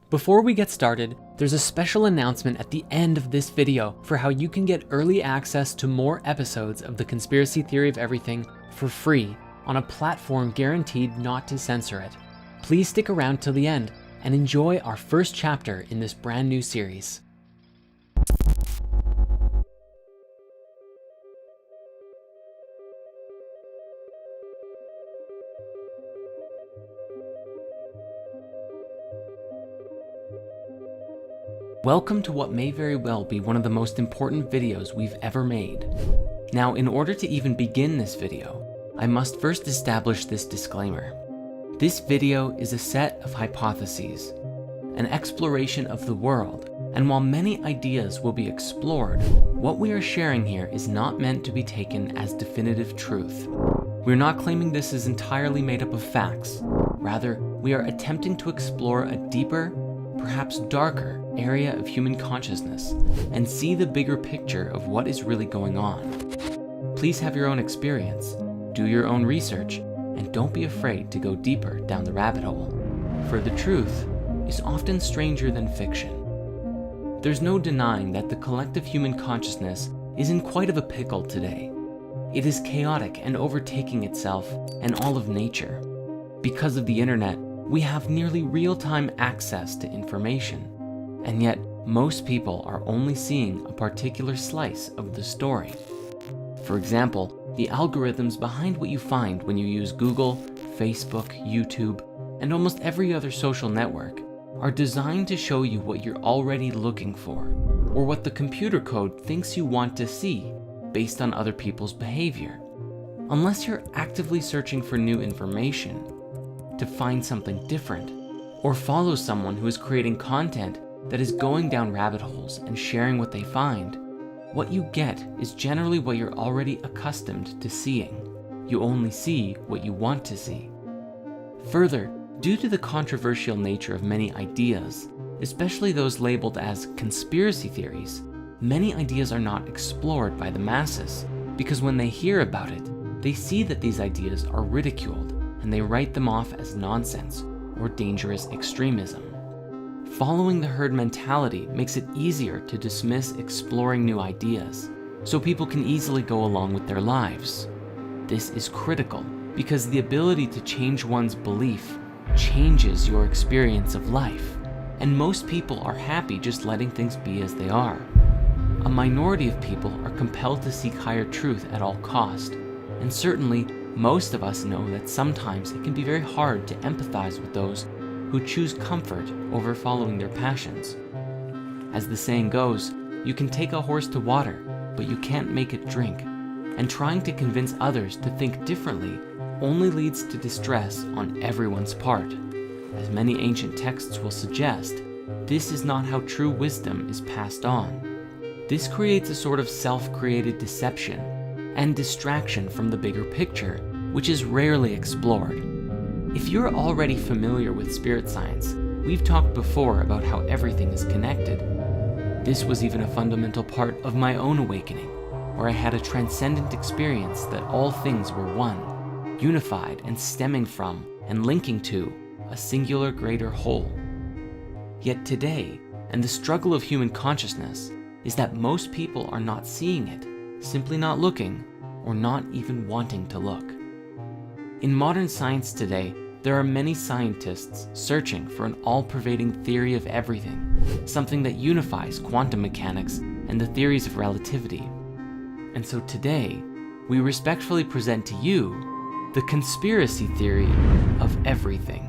Before we get started, there's a special announcement at the end of this video for how you can get early access to more episodes of the Conspiracy Theory of Everything for free on a platform guaranteed not to censor it. Please stick around till the end and enjoy our first chapter in this brand new series. Welcome to what may very well be one of the most important videos we've ever made. Now, in order to even begin this video, I must first establish this disclaimer. This video is a set of hypotheses, an exploration of the world, and while many ideas will be explored, what we are sharing here is not meant to be taken as definitive truth. We're not claiming this is entirely made up of facts. Rather, we are attempting to explore a deeper, perhaps darker, area of human consciousness and see the bigger picture of what is really going on. Please have your own experience, do your own research, and don't be afraid to go deeper down the rabbit hole, for the truth is often stranger than fiction. There's no denying that the collective human consciousness is in quite of a pickle today. It is chaotic and overtaking itself and all of nature. Because of the internet, we have nearly real-time access to information, and yet most people are only seeing a particular slice of the story. For example, the algorithms behind what you find when you use Google, Facebook, YouTube, and almost every other social network are designed to show you what you're already looking for, or what the computer code thinks you want to see based on other people's behavior. Unless you're actively searching for new information, to find something different, or follow someone who is creating content that is going down rabbit holes and sharing what they find, what you get is generally what you're already accustomed to seeing. You only see what you want to see. Further, due to the controversial nature of many ideas, especially those labeled as conspiracy theories, many ideas are not explored by the masses because when they hear about it, they see that these ideas are ridiculed and they write them off as nonsense or dangerous extremism. Following the herd mentality makes it easier to dismiss exploring new ideas, so people can easily go along with their lives. This is critical because the ability to change one's belief changes your experience of life, and most people are happy just letting things be as they are. A minority of people are compelled to seek higher truth at all cost, and certainly most of us know that sometimes it can be very hard to empathize with those who choose comfort over following their passions. As the saying goes, you can take a horse to water, but you can't make it drink, and trying to convince others to think differently only leads to distress on everyone's part. As many ancient texts will suggest, this is not how true wisdom is passed on. This creates a sort of self-created deception and distraction from the bigger picture, which is rarely explored. If you're already familiar with spirit science, we've talked before about how everything is connected. This was even a fundamental part of my own awakening, where I had a transcendent experience that all things were one, unified and stemming from and linking to a singular greater whole. Yet today, and the struggle of human consciousness, is that most people are not seeing it, simply not looking, or not even wanting to look. In modern science today, there are many scientists searching for an all-pervading theory of everything, something that unifies quantum mechanics and the theories of relativity. And so today, we respectfully present to you the conspiracy theory of everything.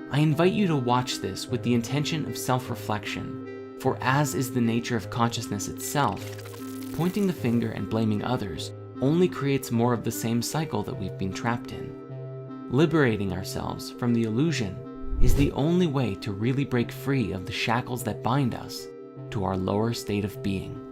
I invite you to watch this with the intention of self-reflection, for as is the nature of consciousness itself, pointing the finger and blaming others only creates more of the same cycle that we've been trapped in. Liberating ourselves from the illusion is the only way to really break free of the shackles that bind us to our lower state of being.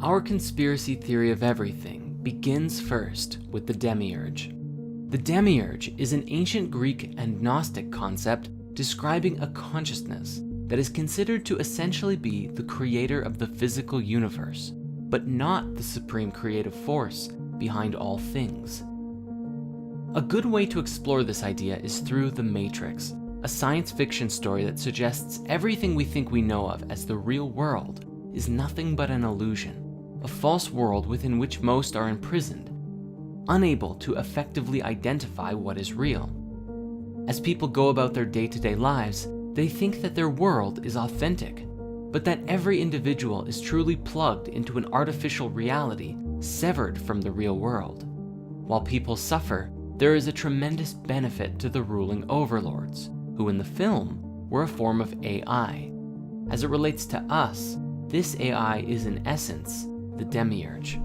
Our conspiracy theory of everything begins first with the Demiurge. The Demiurge is an ancient Greek and Gnostic concept describing a consciousness that is considered to essentially be the creator of the physical universe, but not the supreme creative force behind all things. A good way to explore this idea is through The Matrix, a science fiction story that suggests everything we think we know of as the real world is nothing but an illusion, a false world within which most are imprisoned, unable to effectively identify what is real. As people go about their day-to-day lives, they think that their world is authentic, but that every individual is truly plugged into an artificial reality severed from the real world. While people suffer, there is a tremendous benefit to the ruling overlords, who in the film were a form of AI. As it relates to us, this AI is in essence the Demiurge.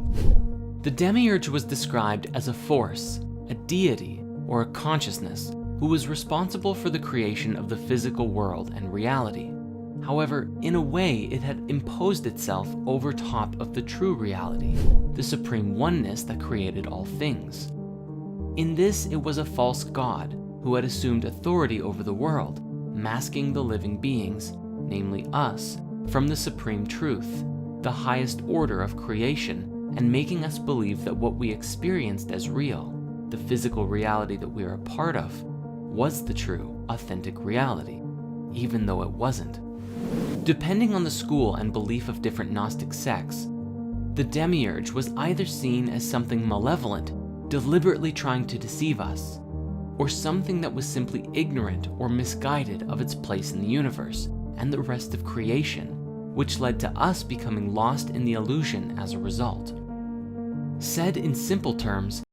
The Demiurge was described as a force, a deity, or a consciousness who was responsible for the creation of the physical world and reality. However, in a way, it had imposed itself over top of the true reality, the supreme oneness that created all things. In this, it was a false god who had assumed authority over the world, masking the living beings, namely us, from the supreme truth, the highest order of creation, and making us believe that what we experienced as real, the physical reality that we are a part of, was the true, authentic reality, even though it wasn't. Depending on the school and belief of different Gnostic sects, the Demiurge was either seen as something malevolent, deliberately trying to deceive us, or something that was simply ignorant or misguided of its place in the universe and the rest of creation, which led to us becoming lost in the illusion as a result. Said in simple terms,